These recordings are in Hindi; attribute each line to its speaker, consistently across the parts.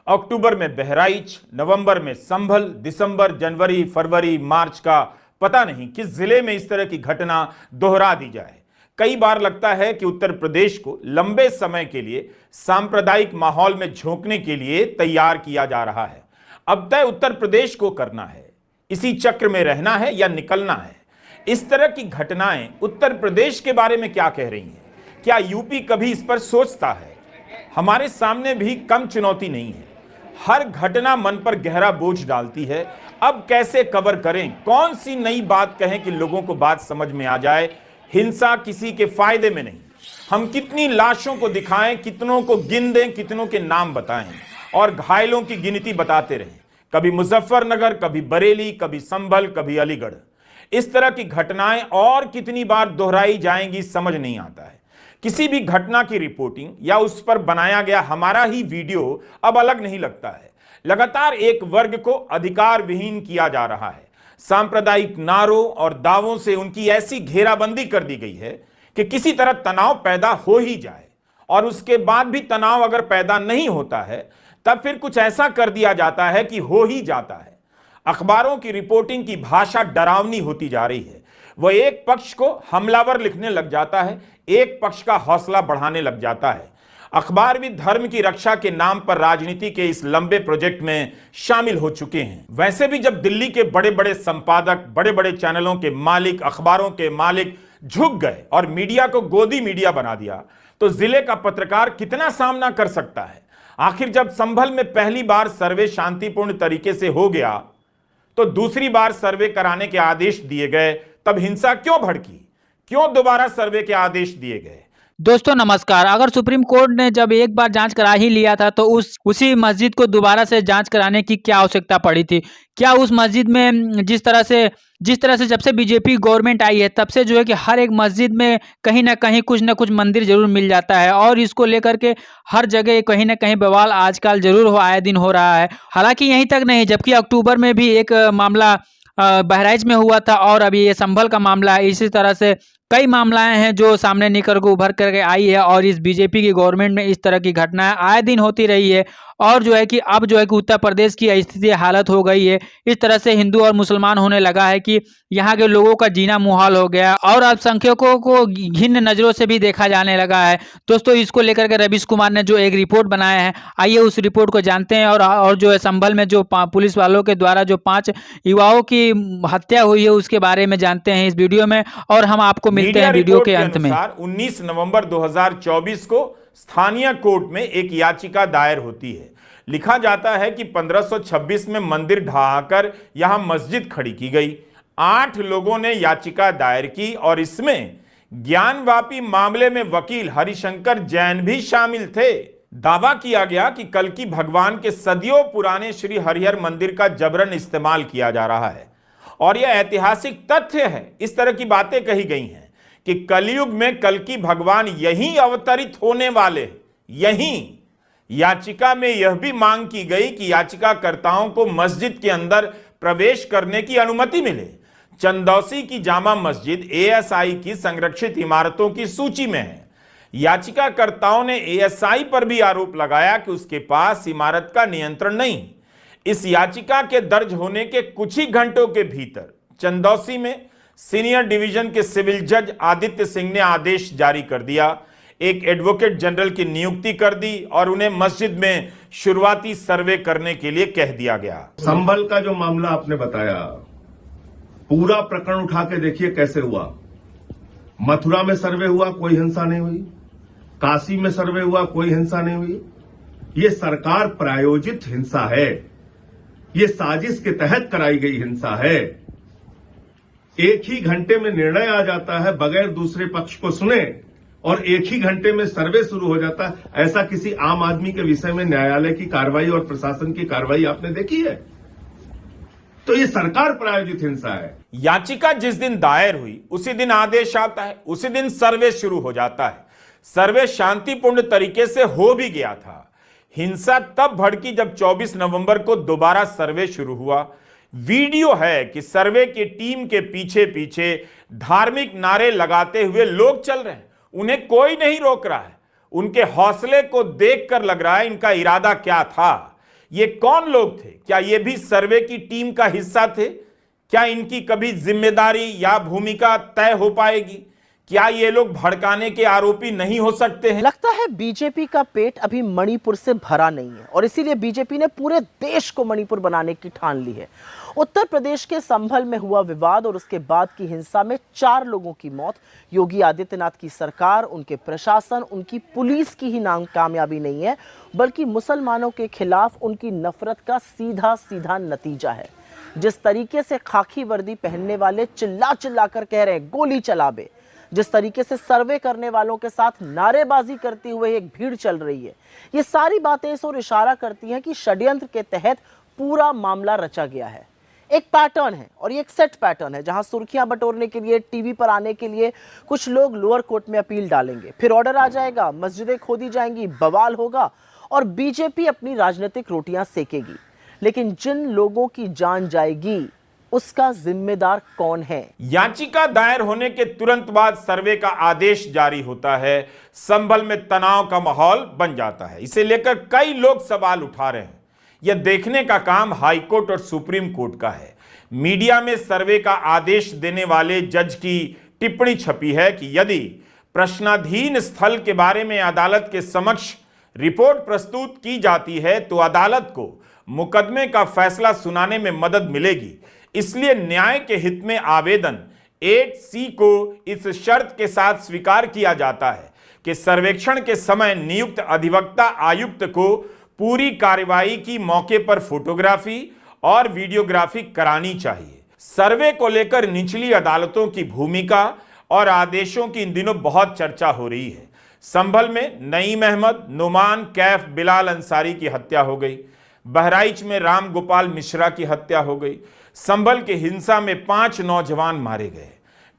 Speaker 1: अक्टूबर में बहराइच, नवंबर में संभल, दिसंबर, जनवरी, फरवरी, मार्च का पता नहीं किस जिले में इस तरह की घटना दोहरा दी जाए। कई बार लगता है कि उत्तर प्रदेश को लंबे समय के लिए सांप्रदायिक माहौल में झोंकने के लिए तैयार किया जा रहा है। अब तय उत्तर प्रदेश को करना है, इसी चक्र में रहना है या निकलना है। इस तरह की घटनाएं उत्तर प्रदेश के बारे में क्या कह रही हैं? क्या यूपी कभी इस पर सोचता है? हमारे सामने भी कम चुनौती नहीं है। हर घटना मन पर गहरा बोझ डालती है। अब कैसे कवर करें, कौन सी नई बात कहें कि लोगों को बात समझ में आ जाए। हिंसा किसी के फायदे में नहीं। हम कितनी लाशों को दिखाएं, कितनों को गिन दें, कितनों के नाम बताएं और घायलों की गिनती बताते रहें। कभी मुजफ्फरनगर, कभी बरेली, कभी संभल, कभी अलीगढ़। इस तरह की घटनाएं और कितनी बार दोहराई जाएंगी समझ नहीं आता है। किसी भी घटना की रिपोर्टिंग या उस पर बनाया गया हमारा ही वीडियो अब अलग नहीं लगता है। लगातार एक वर्ग को अधिकार विहीन किया जा रहा है। सांप्रदायिक नारों और दावों से उनकी ऐसी घेराबंदी कर दी गई है कि किसी तरह तनाव पैदा हो ही जाए, और उसके बाद भी तनाव अगर पैदा नहीं होता है तब फिर कुछ ऐसा कर दिया जाता है कि हो ही जाता है। अखबारों की रिपोर्टिंग की भाषा डरावनी होती जा रही है। वह एक पक्ष को हमलावर लिखने लग जाता है, एक पक्ष का हौसला बढ़ाने लग जाता है। अखबार भी धर्म की रक्षा के नाम पर राजनीति के इस लंबे प्रोजेक्ट में शामिल हो चुके हैं। वैसे भी जब दिल्ली के बड़े बड़े संपादक, बड़े बड़े चैनलों के मालिक, अखबारों के मालिक झुक गए और मीडिया को गोदी मीडिया बना दिया, तो जिले का पत्रकार कितना सामना कर सकता है? आखिर जब संभल में पहली बार सर्वे शांतिपूर्ण तरीके से हो गया तो दूसरी बार सर्वे कराने के आदेश दिए गए, तब हिंसा क्यों भड़की? क्यों दोबारा सर्वे के आदेश दिए गए?
Speaker 2: दोस्तों नमस्कार। अगर सुप्रीम कोर्ट ने जब एक बार जांच करा ही लिया था तो उसी मस्जिद को दोबारा से जांच कराने की क्या आवश्यकता पड़ी थी? क्या उस मस्जिद में जिस तरह से जब से बीजेपी गवर्नमेंट आई है तब से जो है कि हर एक मस्जिद में कहीं ना कहीं कुछ ना कुछ मंदिर जरूर मिल जाता है, और इसको लेकर के हर जगह कहीं ना कहीं बवाल आजकल जरूर आए दिन हो रहा है। हालांकि यहीं तक नहीं, जबकि अक्टूबर में भी एक मामला बहराइच में हुआ था और अभी ये संभल का मामला है। इसी तरह से कई मामलाएं हैं जो सामने निकल कर उभर करके आई है, और इस बीजेपी की गवर्नमेंट में इस तरह की घटनाएं आए दिन होती रही है। और जो है कि अब जो है कि उत्तर प्रदेश की स्थिति हालत हो गई है, इस तरह से हिंदू और मुसलमान होने लगा है कि यहाँ के लोगों का जीना मुहाल हो गया, और अल्पसंख्यकों को घिन्न नजरों से भी देखा जाने लगा है। दोस्तों इसको लेकर के रवीश कुमार ने जो एक रिपोर्ट बनाया है, आइए उस रिपोर्ट को जानते हैं। और जो है संभल में जो पुलिस वालों के द्वारा जो 5 युवाओं की हत्या हुई है उसके बारे में जानते हैं इस वीडियो में, और हम आपको मिलते हैं वीडियो के अंत में।
Speaker 1: 19 नवंबर 2024 को स्थानीय कोर्ट में एक याचिका दायर होती है। लिखा जाता है कि 1526 में मंदिर ढहाकर यहां मस्जिद खड़ी की गई। 8 लोगों ने याचिका दायर की और इसमें ज्ञानवापी मामले में वकील हरिशंकर जैन भी शामिल थे। दावा किया गया कि कल्कि भगवान के सदियों पुराने श्री हरिहर मंदिर का जबरन इस्तेमाल किया जा रहा है, और यह ऐतिहासिक तथ्य है। इस तरह की बातें कही गई हैं कि कलयुग में कल्कि भगवान यहीं अवतरित होने वाले हैं। यहीं याचिका में यह भी मांग की गई कि याचिकाकर्ताओं को मस्जिद के अंदर प्रवेश करने की अनुमति मिले। चंदौसी की जामा मस्जिद एएसआई की संरक्षित इमारतों की सूची में है। याचिकाकर्ताओं ने एएसआई पर भी आरोप लगाया कि उसके पास इमारत का नियंत्रण नहीं। इस याचिका के दर्ज होने के कुछ ही घंटों के भीतर चंदौसी में सीनियर डिवीजन के सिविल जज आदित्य सिंह ने आदेश जारी कर दिया, एक एडवोकेट जनरल की नियुक्ति कर दी और उन्हें मस्जिद में शुरुआती सर्वे करने के लिए कह दिया गया।
Speaker 3: संभल का जो मामला आपने बताया, पूरा प्रकरण उठा के देखिए कैसे हुआ। मथुरा में सर्वे हुआ, कोई हिंसा नहीं हुई। काशी में सर्वे हुआ, कोई हिंसा नहीं हुई। ये सरकार प्रायोजित हिंसा है, ये साजिश के तहत कराई गई हिंसा है। एक ही घंटे में निर्णय आ जाता है बगैर दूसरे पक्ष को सुने, और एक ही घंटे में सर्वे शुरू हो जाता है। ऐसा किसी आम आदमी के विषय में न्यायालय की कार्रवाई और प्रशासन की कार्रवाई आपने देखी है? तो ये सरकार प्रायोजित हिंसा है।
Speaker 1: याचिका जिस दिन दायर हुई उसी दिन आदेश आता है, उसी दिन सर्वे शुरू हो जाता है। सर्वे शांतिपूर्ण तरीके से हो भी गया था। हिंसा तब भड़की जब 24 नवंबर को दोबारा सर्वे शुरू हुआ। वीडियो है कि सर्वे की टीम के पीछे पीछे धार्मिक नारे लगाते हुए लोग चल रहे हैं, उन्हें कोई नहीं रोक रहा है। उनके हौसले को देखकर लग रहा है इनका इरादा क्या था। ये कौन लोग थे? क्या ये भी सर्वे की टीम का हिस्सा थे? क्या इनकी कभी जिम्मेदारी या भूमिका तय हो पाएगी? क्या ये लोग भड़काने के आरोपी नहीं हो सकते हैं?
Speaker 4: लगता है बीजेपी का पेट अभी मणिपुर से भरा नहीं है और इसीलिए बीजेपी ने पूरे देश को मणिपुर बनाने की ठान ली है। उत्तर प्रदेश के संभल में हुआ विवाद और उसके बाद की हिंसा में 4 लोगों की मौत। योगी आदित्यनाथ की सरकार, उनके प्रशासन, उनकी पुलिस की ही कामयाबी नहीं है, बल्कि मुसलमानों के खिलाफ उनकी नफरत का सीधा सीधा नतीजा है। जिस तरीके से खाकी वर्दी पहनने वाले चिल्ला चिल्ला कर कह रहे हैं गोली चला बे, जिस तरीके से सर्वे करने वालों के साथ नारेबाजी करती हुए एक भीड़ चल रही है, ये सारी बातें इस ओर इशारा करती हैं कि षड्यंत्र के तहत पूरा मामला रचा गया है। एक पैटर्न है और ये एक सेट पैटर्न है, जहां सुर्खियां बटोरने के लिए, टीवी पर आने के लिए कुछ लोग लोअर कोर्ट में अपील डालेंगे, फिर ऑर्डर आ जाएगा, मस्जिदें खोदी जाएंगी, बवाल होगा और बीजेपी अपनी राजनीतिक रोटियां सेकेगी। लेकिन जिन लोगों की जान जाएगी उसका जिम्मेदार कौन है?
Speaker 1: याचिका दायर होने के तुरंत बाद सर्वे का आदेश जारी होता है। संभल में तनाव का माहौल बन जाता है। इसे लेकर कई लोग सवाल उठा रहे हैं। यह देखने का काम हाईकोर्ट और सुप्रीम कोर्ट का है। मीडिया में सर्वे का आदेश देने वाले जज की टिप्पणी छपी है कि यदि प्रश्नाधीन स्थल के बारे में अदालत के समक्ष रिपोर्ट प्रस्तुत की जाती है तो अदालत को मुकदमे का फैसला सुनाने में मदद मिलेगी। इसलिए न्याय के हित में आवेदन 8C को इस शर्त के साथ स्वीकार किया जाता है कि सर्वेक्षण के समय नियुक्त अधिवक्ता आयुक्त को पूरी कार्रवाई की मौके पर फोटोग्राफी और वीडियोग्राफी करानी चाहिए। सर्वे को लेकर निचली अदालतों की भूमिका और आदेशों की इन दिनों बहुत चर्चा हो रही है। संभल में नईम अहमद, नुमान, कैफ, बिलाल अंसारी की हत्या हो गई। बहराइच में राम गोपाल मिश्रा की हत्या हो गई। संभल के हिंसा में 5 नौजवान मारे गए।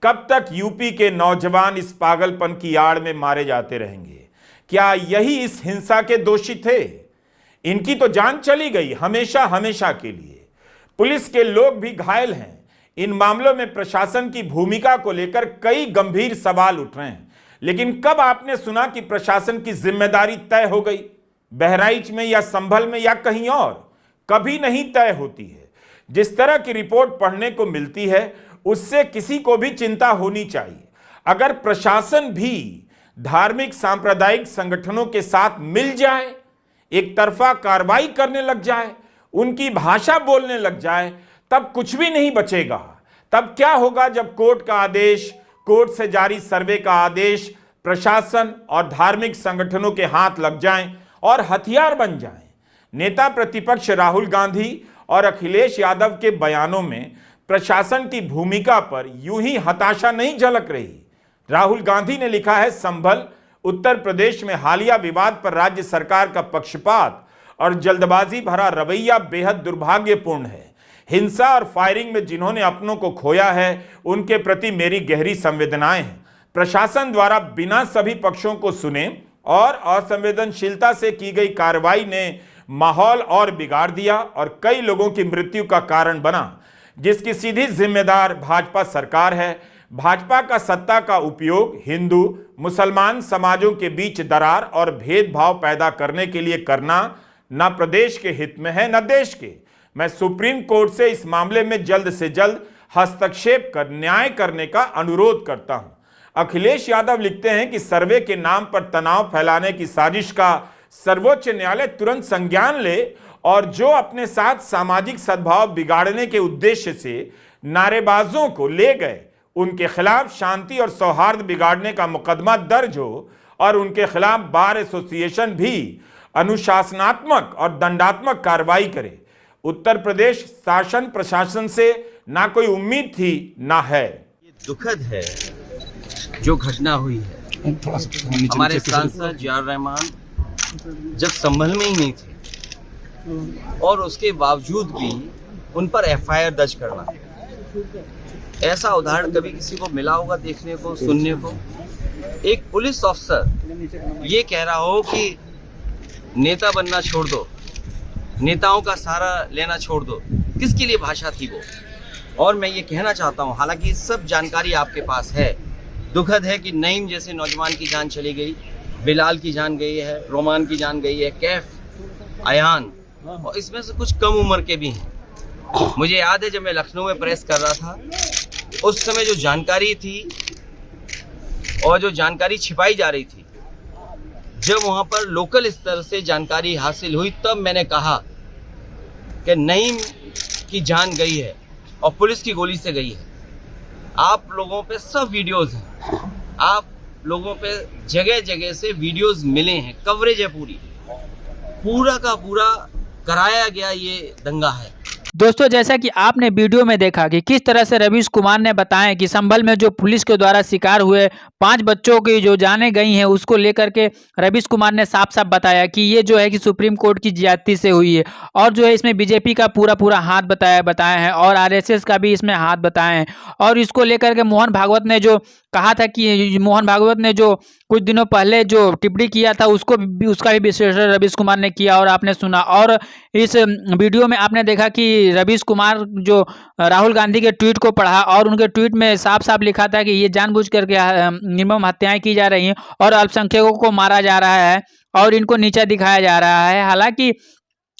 Speaker 1: कब तक यूपी के नौजवान इस पागलपन की आड़ में मारे जाते रहेंगे? क्या यही इस हिंसा के दोषी थे? इनकी तो जान चली गई हमेशा हमेशा के लिए। पुलिस के लोग भी घायल हैं। इन मामलों में प्रशासन की भूमिका को लेकर कई गंभीर सवाल उठ रहे हैं। लेकिन कब आपने सुना कि प्रशासन की जिम्मेदारी तय हो गई? बहराइच में या संभल में या कहीं और? कभी नहीं तय होती है। जिस तरह की रिपोर्ट पढ़ने को मिलती है उससे किसी को भी चिंता होनी चाहिए। अगर प्रशासन भी धार्मिक सांप्रदायिक संगठनों के साथ मिल जाए, एक तरफा कार्रवाई करने लग जाए, उनकी भाषा बोलने लग जाए, तब कुछ भी नहीं बचेगा। तब क्या होगा जब कोर्ट का आदेश, कोर्ट से जारी सर्वे का आदेश प्रशासन और धार्मिक संगठनों के हाथ लग जाएं और हथियार बन जाएं। नेता प्रतिपक्ष राहुल गांधी और अखिलेश यादव के बयानों में प्रशासन की भूमिका पर यूं ही हताशा नहीं झलक रही। राहुल गांधी ने लिखा है, संभल उत्तर प्रदेश में हालिया विवाद पर राज्य सरकार का पक्षपात और जल्दबाजी भरा रवैया बेहद दुर्भाग्यपूर्ण है। हिंसा और फायरिंग में जिन्होंने अपनों को खोया है उनके प्रति मेरी गहरी संवेदनाएं हैं। प्रशासन द्वारा बिना सभी पक्षों को सुने और असंवेदनशीलता से की गई कार्रवाई ने माहौल और बिगाड़ दिया और कई लोगों की मृत्यु का कारण बना, जिसकी सीधी जिम्मेदार भाजपा सरकार है। भाजपा का सत्ता का उपयोग हिंदू मुसलमान समाजों के बीच दरार और भेदभाव पैदा करने के लिए करना न प्रदेश के हित में है न देश के। मैं सुप्रीम कोर्ट से इस मामले में जल्द से जल्द हस्तक्षेप कर न्याय करने का अनुरोध करता हूं। अखिलेश यादव लिखते हैं कि सर्वे के नाम पर तनाव फैलाने की साजिश का सर्वोच्च न्यायालय तुरंत संज्ञान ले और जो अपने साथ सामाजिक सद्भाव बिगाड़ने के उद्देश्य से नारेबाजों को ले गए उनके खिलाफ शांति और सौहार्द बिगाड़ने का मुकदमा दर्ज हो और उनके खिलाफ बार एसोसिएशन भी अनुशासनात्मक और दंडात्मक कार्रवाई करे। उत्तर प्रदेश शासन प्रशासन से ना कोई उम्मीद थी ना है।
Speaker 5: ये दुखद है जो घटना हुई है। हमारे सांसद जियाउर रहमान जब संभल में ही नहीं थे और उसके बावजूद भी उन पर FIR दर्ज करना, ऐसा उदाहरण कभी किसी को मिला होगा देखने को, सुनने को? एक पुलिस अफसर ये कह रहा हो कि नेता बनना छोड़ दो, नेताओं का सहारा लेना छोड़ दो, किसके लिए भाषा थी वो? और मैं ये कहना चाहता हूँ, हालांकि सब जानकारी आपके पास है, दुखद है कि नईम जैसे नौजवान की जान चली गई, बिलाल की जान गई है, रोमान की जान गई है, कैफ, अयान और इसमें से कुछ कम उम्र के भी हैं। मुझे याद है जब मैं लखनऊ में प्रेस कर रहा था, उस समय जो जानकारी थी और जो जानकारी छिपाई जा रही थी, जब वहाँ पर लोकल स्तर से जानकारी हासिल हुई, तब मैंने कहा कि नईम की जान गई है और पुलिस की गोली से गई है। आप लोगों पे सब वीडियोस हैं, आप लोगों पे जगह जगह से वीडियोस मिले हैं, कवरेज है पूरा का पूरा कराया गया ये दंगा है।
Speaker 2: दोस्तों, जैसा कि आपने वीडियो में देखा कि किस तरह से रवीश कुमार ने बताया कि संभल में जो पुलिस के द्वारा शिकार हुए 5 बच्चों की जो जानें गई हैं, उसको लेकर के रवीश कुमार ने साफ साफ बताया कि ये जो है कि सुप्रीम कोर्ट की ज्यादती से हुई है और जो है इसमें बीजेपी का पूरा हाथ बताया है और आरएसएस का भी इसमें हाथ बताया है। और इसको लेकर के मोहन भागवत ने जो कहा था कि मोहन भागवत ने जो कुछ दिनों पहले जो टिप्पणी किया था, उसका भी विश्लेषण रवीश कुमार ने किया और आपने सुना। और इस वीडियो में आपने देखा कि रवीश कुमार जो राहुल गांधी के ट्वीट को पढ़ा और उनके ट्वीट में साफ साफ लिखा था कि ये जानबूझ करके निर्मम हत्याएं की जा रही हैं और अल्पसंख्यकों को मारा जा रहा है और इनको नीचा दिखाया जा रहा है। हालांकि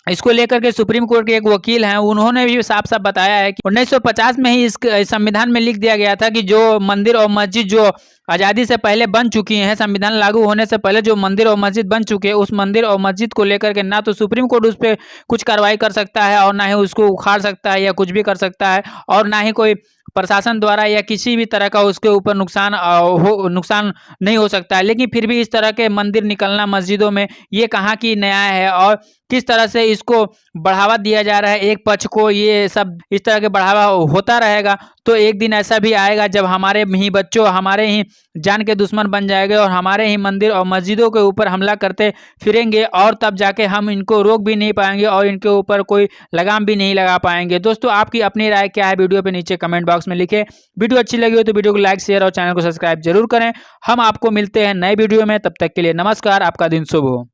Speaker 2: इसको लेकर के सुप्रीम कोर्ट के एक वकील हैं, उन्होंने भी साफ साफ बताया है कि 1950 में ही इस संविधान में लिख दिया गया था कि जो मंदिर और मस्जिद जो आज़ादी से पहले बन चुकी हैं, संविधान लागू होने से पहले जो मंदिर और मस्जिद बन चुके हैं, उस मंदिर और मस्जिद को लेकर के ना तो सुप्रीम कोर्ट उस पर कुछ कार्रवाई कर सकता है और ना ही उसको उखाड़ सकता है या कुछ भी कर सकता है, और ना ही कोई प्रशासन द्वारा या किसी भी तरह का उसके ऊपर नुकसान नहीं हो सकता है। लेकिन फिर भी इस तरह के मंदिर निकलना मस्जिदों में, ये कहाँ की न्याय है और किस तरह से इसको बढ़ावा दिया जा रहा है एक पक्ष को, ये सब इस तरह के बढ़ावा होता रहेगा तो एक दिन ऐसा भी आएगा जब हमारे ही बच्चों हमारे ही जान के दुश्मन बन जाएंगे और हमारे ही मंदिर और मस्जिदों के ऊपर हमला करते फिरेंगे और तब जाके हम इनको रोक भी नहीं पाएंगे और इनके ऊपर कोई लगाम भी नहीं लगा पाएंगे। दोस्तों, आपकी अपनी राय क्या है वीडियो पे नीचे कमेंट बॉक्स में लिखें। वीडियो अच्छी लगी हो तो वीडियो को लाइक शेयर और चैनल को सब्सक्राइब जरूर करें। हम आपको मिलते हैं नए वीडियो में, तब तक के लिए नमस्कार, आपका दिन शुभ हो।